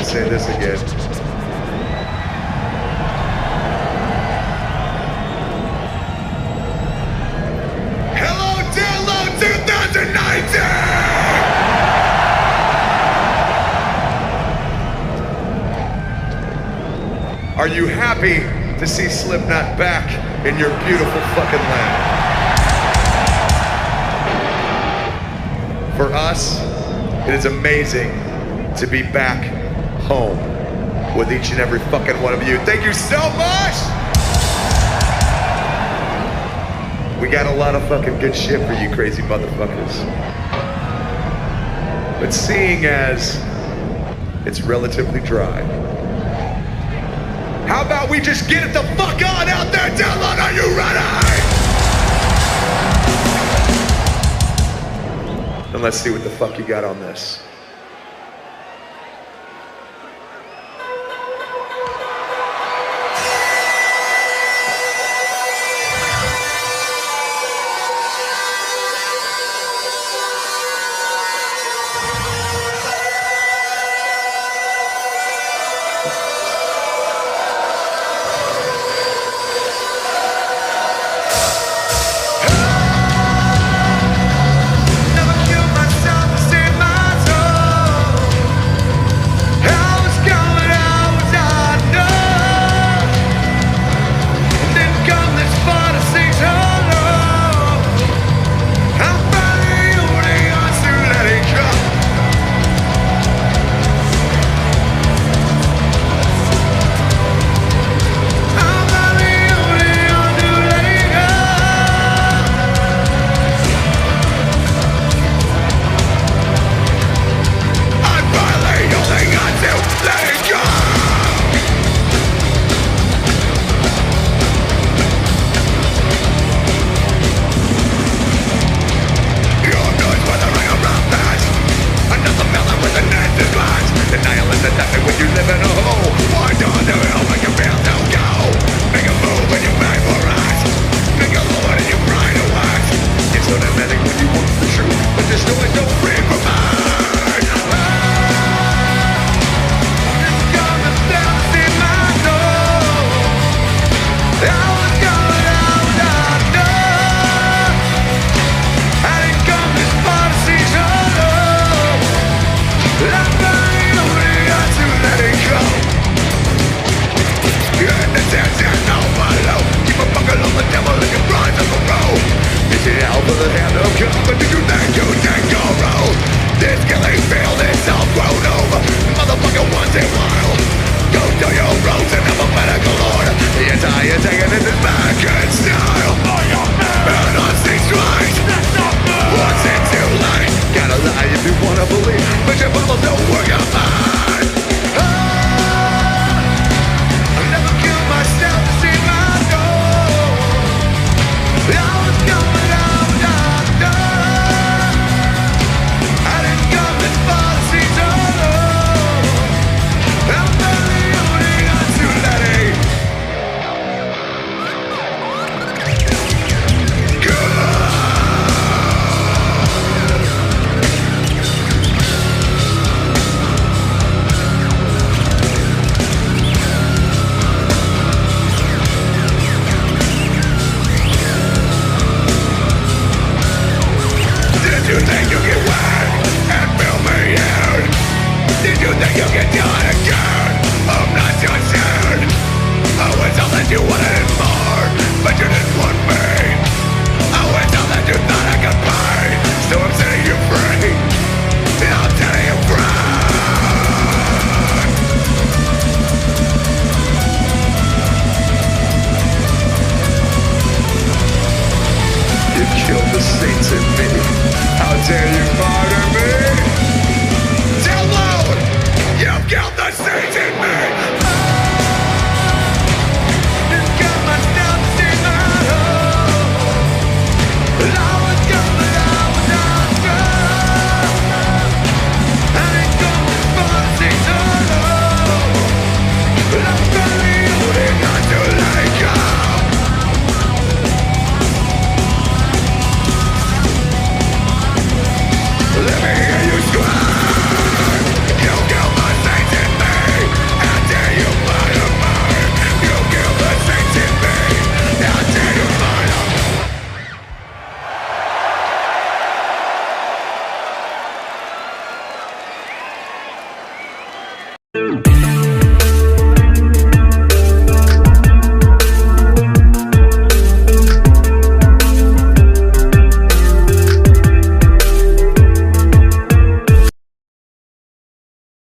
to say this again. Hello, Download 2019! Are you happy to see Slipknot back in your beautiful fucking land? For us, it is amazing to be back home with each and every fucking one of you. Thank you so much! We got a lot of fucking good shit for you crazy motherfuckers. But seeing as it's relatively dry, how about we just get it the fuck on out there, Download? Are you ready? And let's see what the fuck you got on this. Keep a buckle on the devil and you rise up a row. Is it out for the hand of God?